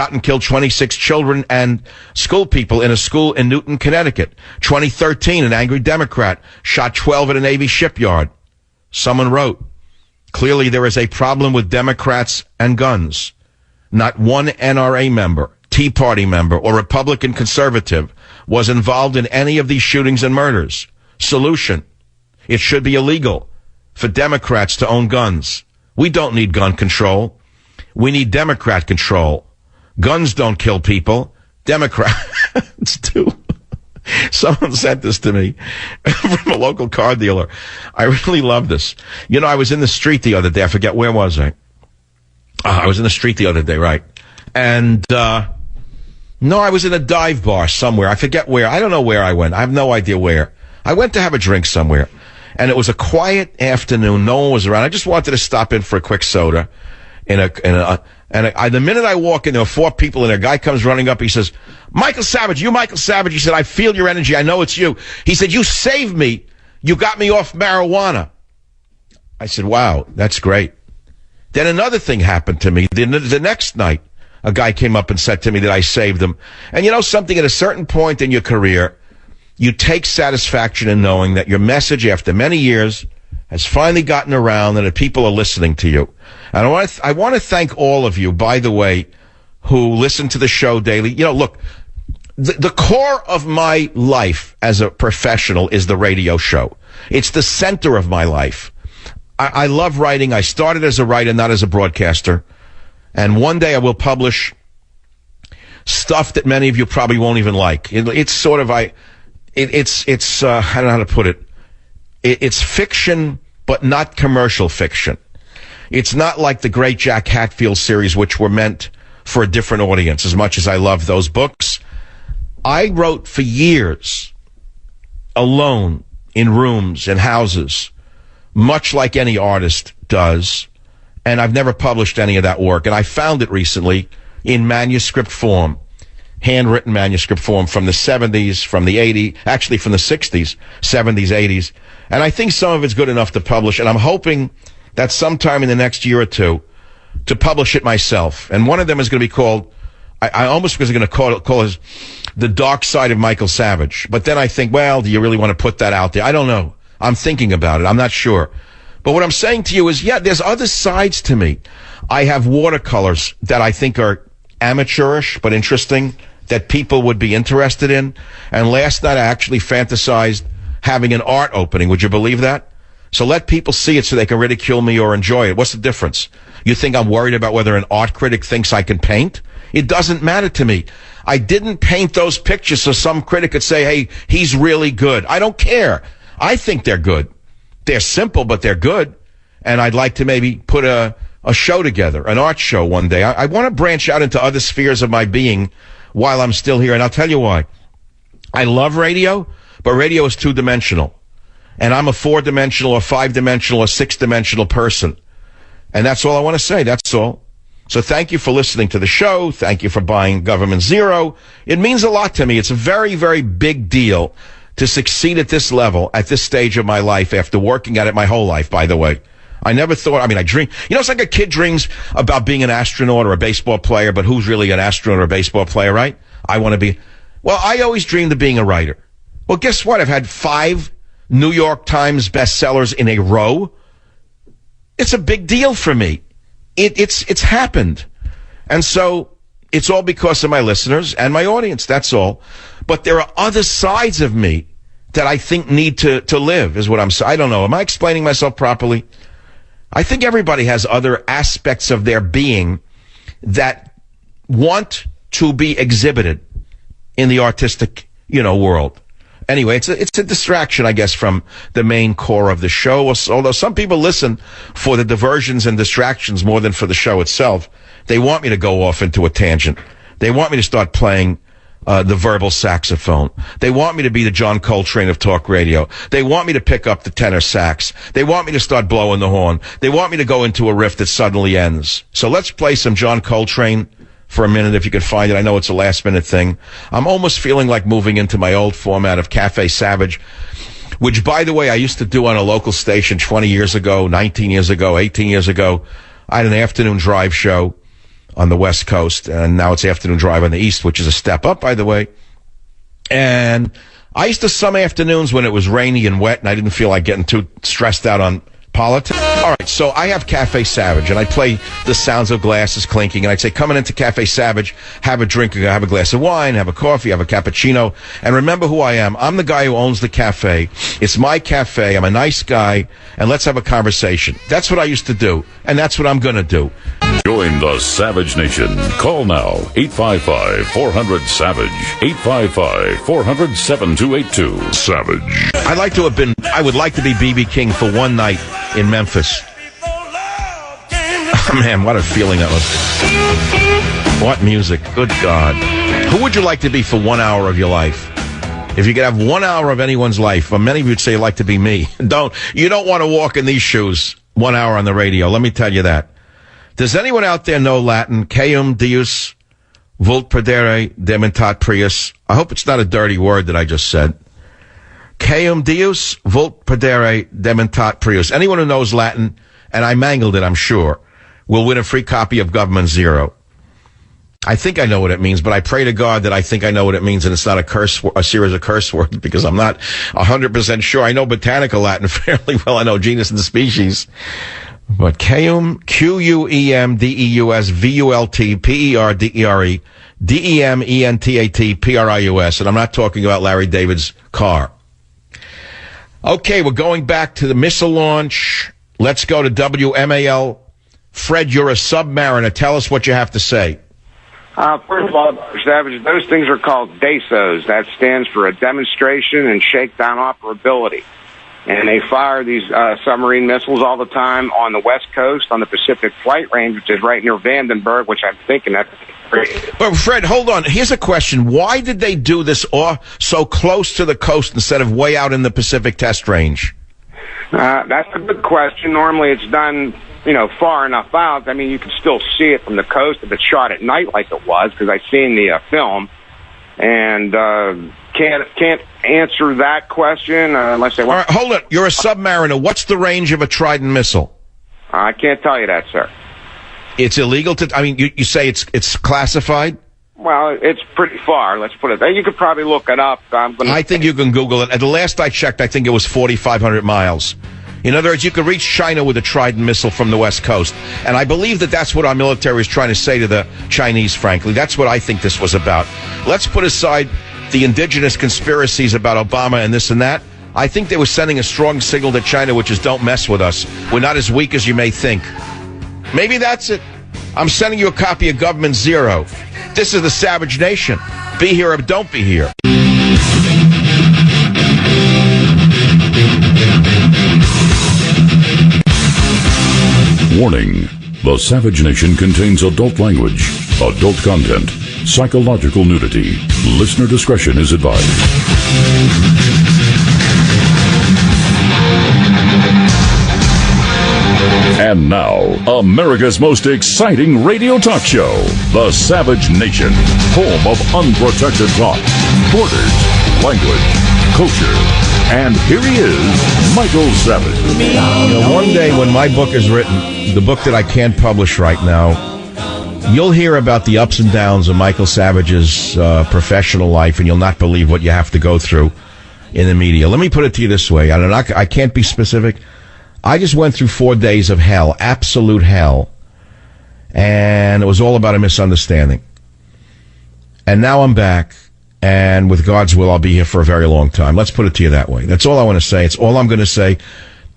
and killed 26 children and school people in a school in Newton, Connecticut. 2013, an angry Democrat shot 12 at a Navy shipyard. Someone wrote, clearly there is a problem with Democrats and guns. Not one NRA member, Tea Party member, or Republican conservative was involved in any of these shootings and murders. Solution: it should be illegal for Democrats to own guns. We don't need gun control. We need Democrat control. Guns don't kill people. Democrats do. Someone sent this to me from a local car dealer. I really love this. You know, I was in the street the other day. I forget, where was I? I was in the street the other day, right? And, no, I was in a dive bar somewhere. I forget where. I don't know where I went. I have no idea where. I went to have a drink somewhere. And it was a quiet afternoon. No one was around. I just wanted to stop in for a quick soda. The minute I walk in, there were 4 people, and a guy comes running up. He says, Michael Savage, you Michael Savage. He said, I feel your energy. I know it's you. He said, you saved me. You got me off marijuana. I said, wow, that's great. Then another thing happened to me. The next night, a guy came up and said to me that I saved him. And you know something, at a certain point in your career, you take satisfaction in knowing that your message, after many years, has finally gotten around and that people are listening to you. And I want to thank all of you, by the way, who listen to the show daily. You know, look, the core of my life as a professional is the radio show. It's the center of my life. I love writing. I started as a writer, not as a broadcaster. And one day I will publish stuff that many of you probably won't even like. It's sort of, I don't know how to put it. It's fiction, but not commercial fiction. It's not like the great Jack Hatfield series, which were meant for a different audience, as much as I love those books. I wrote for years, alone, in rooms, in houses, much like any artist does, and I've never published any of that work. And I found it recently in manuscript form, handwritten manuscript form from the 70s, from the 80s, actually from the 60s, 70s, 80s. And I think some of it's good enough to publish, and I'm hoping that sometime in the next year or two to publish it myself. And one of them is going to be called, I almost was going to call it The Dark Side of Michael Savage. But then I think, well, do you really want to put that out there? I don't know. I'm thinking about it. I'm not sure. But what I'm saying to you is, yeah, there's other sides to me. I have watercolors that I think are amateurish but interesting, that people would be interested in. And last night I actually fantasized having an art opening. Would you believe that? So let people see it so they can ridicule me or enjoy it. What's the difference? You think I'm worried about whether an art critic thinks I can paint? It doesn't matter to me. I didn't paint those pictures so some critic could say, hey, he's really good. I don't care. I think they're good. They're simple, but they're good. And I'd like to maybe put a show together, an art show one day. I want to branch out into other spheres of my being while I'm still here. And I'll tell you why. I love radio, but radio is 2-dimensional. And I'm a 4-dimensional or 5-dimensional or 6-dimensional person. And that's all I want to say. That's all. So thank you for listening to the show. Thank you for buying Government Zero. It means a lot to me. It's a very, very big deal to succeed at this level, at this stage of my life, after working at it my whole life, by the way. I never thought, I dream. You know, it's like a kid dreams about being an astronaut or a baseball player, but who's really an astronaut or a baseball player, right? I want to be. Well, I always dreamed of being a writer. Well, guess what? I've had 5 New York Times bestsellers in a row. It's a big deal for me. It's happened. And so it's all because of my listeners and my audience. That's all. But there are other sides of me that I think need to live, is what I'm saying. I don't know. Am I explaining myself properly? I think everybody has other aspects of their being that want to be exhibited in the artistic, world. Anyway, it's a distraction, I guess, from the main core of the show. Although some people listen for the diversions and distractions more than for the show itself. They want me to go off into a tangent. They want me to start playing the verbal saxophone. They want me to be the John Coltrane of talk radio. They want me to pick up the tenor sax. They want me to start blowing the horn. They want me to go into a riff that suddenly ends. So let's play some John Coltrane for a minute, if you can find it. I know it's a last-minute thing. I'm almost feeling like moving into my old format of Cafe Savage, which, by the way, I used to do on a local station 20 years ago, 19 years ago, 18 years ago. I had an afternoon drive show. on the West Coast, and now it's afternoon drive on the East, which is a step up, by the way. And I used to, some afternoons when it was rainy and wet and I didn't feel like getting too stressed out on politics. All right, so I have Cafe Savage, and I play the sounds of glasses clinking, and I'd say, coming into Cafe Savage, have a drink, have a glass of wine, have a coffee, have a cappuccino, and remember who I am. I'm the guy who owns the cafe. It's my cafe. I'm a nice guy, and let's have a conversation. That's what I used to do, and that's what I'm going to do. Join the Savage Nation. Call now, 855-400-SAVAGE, 855-400-7282. Savage. I would like to be B.B. King for one night in Memphis. Oh, man, what a feeling that was. What music. Good God. Who would you like to be for 1 hour of your life? If you could have 1 hour of anyone's life, well, many of you would say you'd like to be me. You don't want to walk in these shoes 1 hour on the radio. Let me tell you that. Does anyone out there know Latin? Quum Deus vult perdere dementat prius. I hope it's not a dirty word that I just said. Quum Deus vult perdere dementat prius. Anyone who knows Latin, and I mangled it, I'm sure, will win a free copy of Government Zero. I think I know what it means, but I pray to God that I think I know what it means, and it's not a series of curse words, because I'm not 100% sure. I know botanical Latin fairly well. I know genus and species. But Quum, Quemdeus, Vult, Perdere, Dementat, and I'm not talking about Larry David's car. Okay, we're going back to the missile launch. Let's go to WMAL. Fred, you're a submariner. Tell us what you have to say. First of all, Savage, those things are called DESOs. That stands for a demonstration and shakedown operability. And they fire these submarine missiles all the time on the West Coast, on the Pacific Flight Range, which is right near Vandenberg, which I'm thinking that's great. But Fred, hold on. Here's a question. Why did they do this so close to the coast instead of way out in the Pacific Test Range? That's a good question. Normally it's done, far enough out. I mean, you can still see it from the coast if it's shot at night like it was, because I've seen the film. And can't answer that question unless they want. All right, hold it. You're a submariner. What's the range of a Trident missile? I can't tell you that, sir. It's illegal to. I mean, you say it's classified. Well, it's pretty far. Let's put it there. You could probably look it up. I think you can Google it. At the last I checked, I think it was 4,500 miles. In other words, you could reach China with a Trident missile from the West Coast. And I believe that that's what our military is trying to say to the Chinese, frankly. That's what I think this was about. Let's put aside the indigenous conspiracies about Obama and this and that. I think they were sending a strong signal to China, which is don't mess with us. We're not as weak as you may think. Maybe that's it. I'm sending you a copy of Government Zero. This is the Savage Nation. Be here or don't be here. Warning. The Savage Nation contains adult language, adult content, psychological nudity. Listener discretion is advised. And now, America's most exciting radio talk show, The Savage Nation, home of unprotected talk, borders, language, culture. And here he is, Michael Savage. One day when my book is written, the book that I can't publish right now, you'll hear about the ups and downs of Michael Savage's professional life, and you'll not believe what you have to go through in the media. Let me put it to you this way. I can't be specific. I just went through 4 days of hell, absolute hell, and it was all about a misunderstanding. And now I'm back, and with God's will, I'll be here for a very long time. Let's put it to you that way. That's all I want to say. It's all I'm going to say.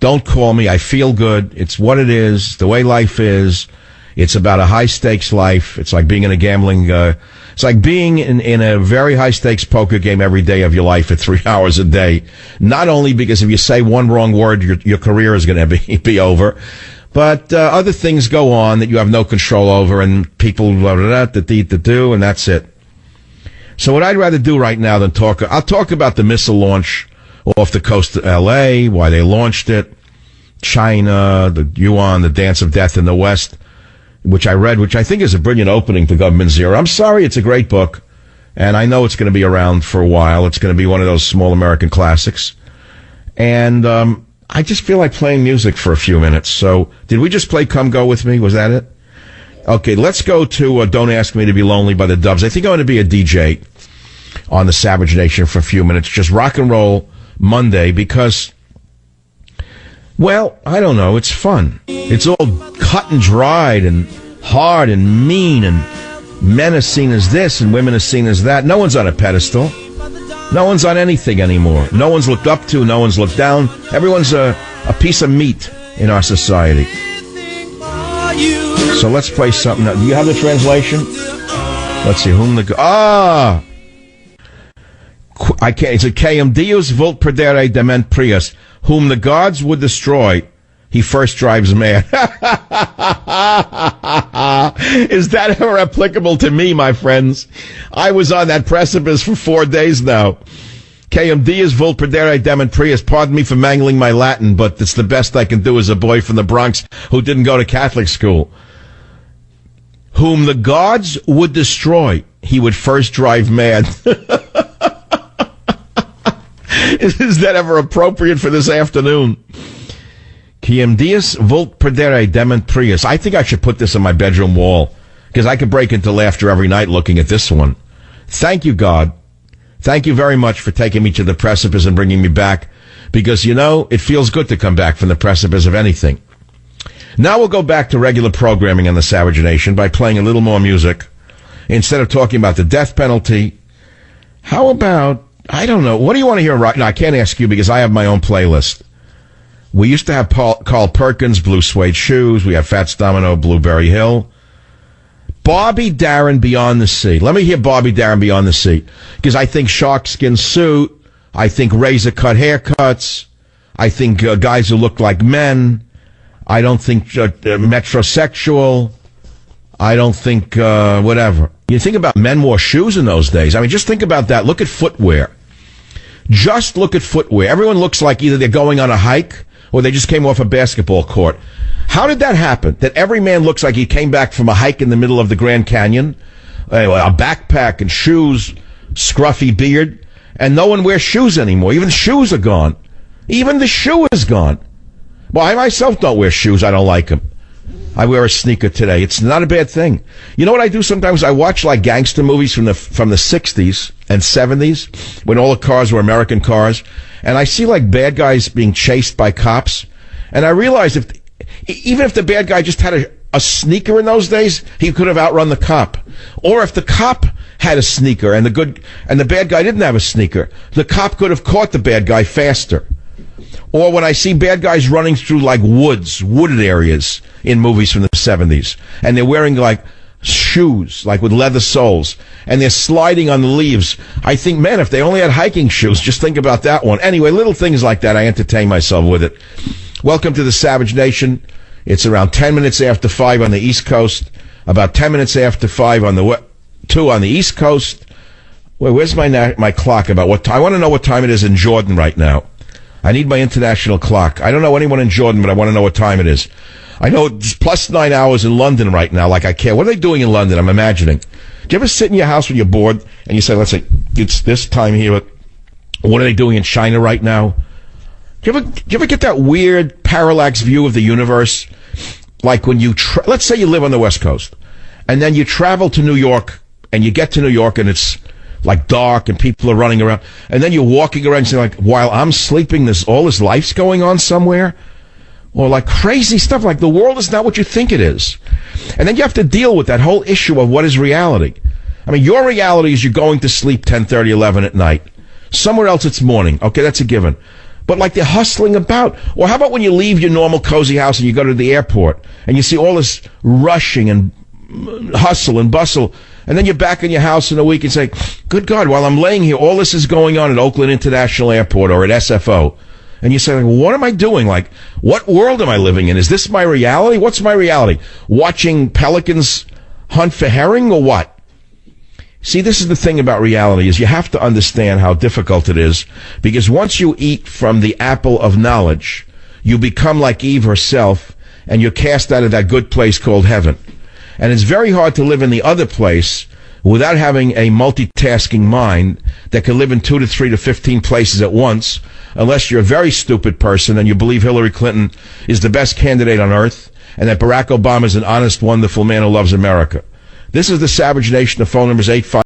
Don't call me. I feel good. It's what it is, the way life is. It's about a high-stakes life. It's like being in a gambling... it's like being in a very high-stakes poker game every day of your life for 3 hours a day. Not only because if you say one wrong word, your career is going to be over, but other things go on that you have no control over, and people do, and that's it. So what I'd rather do right now than I'll talk about the missile launch off the coast of L.A., why they launched it, China, the Yuan, the Dance of Death in the West, which I read, which I think is a brilliant opening to Government Zero. I'm sorry, it's a great book, and I know it's going to be around for a while. It's going to be one of those small American classics. And I just feel like playing music for a few minutes. So did we just play Come Go With Me? Was that it? Okay, let's go to Don't Ask Me to Be Lonely by the Doves. I think I'm going to be a DJ on the Savage Nation for a few minutes, just rock and roll Monday, because, well, I don't know, it's fun. It's all cut and dried and hard and mean, and men are seen as this and women are seen as that. No one's on a pedestal. No one's on anything anymore. No one's looked up to, no one's looked down. Everyone's a piece of meat in our society. So let's play something. Do you have the translation? Let's see. I can't. It's a Quem Deus vult perdere dement prius. Whom the gods would destroy, he first drives mad. Is that ever applicable to me, my friends? I was on that precipice for 4 days now. Quem Deus vult perdere dement prius. Pardon me for mangling my Latin, but it's the best I can do as a boy from the Bronx who didn't go to Catholic school. Whom the gods would destroy, he would first drive mad. Is that ever appropriate for this afternoon? Quem Deus vult perdere dement prius. I think I should put this on my bedroom wall, because I could break into laughter every night looking at this one. Thank you, God. Thank you very much for taking me to the precipice and bringing me back, because, you know, it feels good to come back from the precipice of anything. Now we'll go back to regular programming on the Savage Nation by playing a little more music. Instead of talking about the death penalty, how about, I don't know, what do you want to hear right now? I can't ask you because I have my own playlist. We used to have Carl Perkins, Blue Suede Shoes. We have Fats Domino, Blueberry Hill. Bobby Darin, Beyond the Sea. Let me hear Bobby Darin, Beyond the Sea. Because I think sharkskin suit. I think razor-cut haircuts. I think guys who look like men. I don't think metrosexual. I don't think whatever. You think about men wore shoes in those days. I mean, just think about that. Look at footwear. Just look at footwear. Everyone looks like either they're going on a hike or they just came off a basketball court. How did that happen? That every man looks like he came back from a hike in the middle of the Grand Canyon, a backpack and shoes, scruffy beard, and no one wears shoes anymore. Even shoes are gone. Even the shoe is gone. Well, I myself don't wear shoes. I don't like them. I wear a sneaker today. It's not a bad thing. You know what I do sometimes? I watch like gangster movies from the 60s and 70s when all the cars were American cars, and I see like bad guys being chased by cops, and I realize even if the bad guy just had a sneaker in those days, he could have outrun the cop. Or if the cop had a sneaker and the bad guy didn't have a sneaker, the cop could have caught the bad guy faster. Or when I see bad guys running through like wooded areas in movies from the 70s, and they're wearing like shoes, like with leather soles, and they're sliding on the leaves, I think, man, if they only had hiking shoes, just think about that one. Anyway, little things like that, I entertain myself with it. Welcome to the Savage Nation. It's around 10 minutes after 5 on the East Coast, about 10 minutes after 5 on the 2 on the East Coast. Where's my clock about what time? I want to know what time it is in Jordan right now. I need my international clock. I don't know anyone in Jordan, but I want to know what time it is. I know it's plus 9 hours in London right now, like I care. What are they doing in London? I'm imagining. Do you ever sit in your house when you're bored and you say, let's say, it's this time here, what are they doing in China right now? Do you ever get that weird parallax view of the universe? Like when you, let's say you live on the West Coast, and then you travel to New York, and you get to New York, and it's like dark, and people are running around, and then you're walking around and saying, like, while I'm sleeping, all this life's going on somewhere? Or like crazy stuff, like the world is not what you think it is. And then you have to deal with that whole issue of what is reality. I mean, your reality is you're going to sleep 10:30, 11 at night. Somewhere else it's morning. Okay, that's a given. But like they're hustling about. Or how about when you leave your normal cozy house and you go to the airport and you see all this rushing and hustle and bustle, and then you're back in your house in a week and say, good God, while I'm laying here, all this is going on at Oakland International Airport or at SFO. And you say, like, what am I doing? Like, what world am I living in? Is this my reality? What's my reality? Watching pelicans hunt for herring or what? See, this is the thing about reality, is you have to understand how difficult it is, because once you eat from the apple of knowledge, you become like Eve herself, and you're cast out of that good place called heaven. And it's very hard to live in the other place without having a multitasking mind that can live in 2 to 3 to 15 places at once, unless you're a very stupid person and you believe Hillary Clinton is the best candidate on earth, and that Barack Obama is an honest, wonderful man who loves America. This is the Savage Nation. The phone number is 85.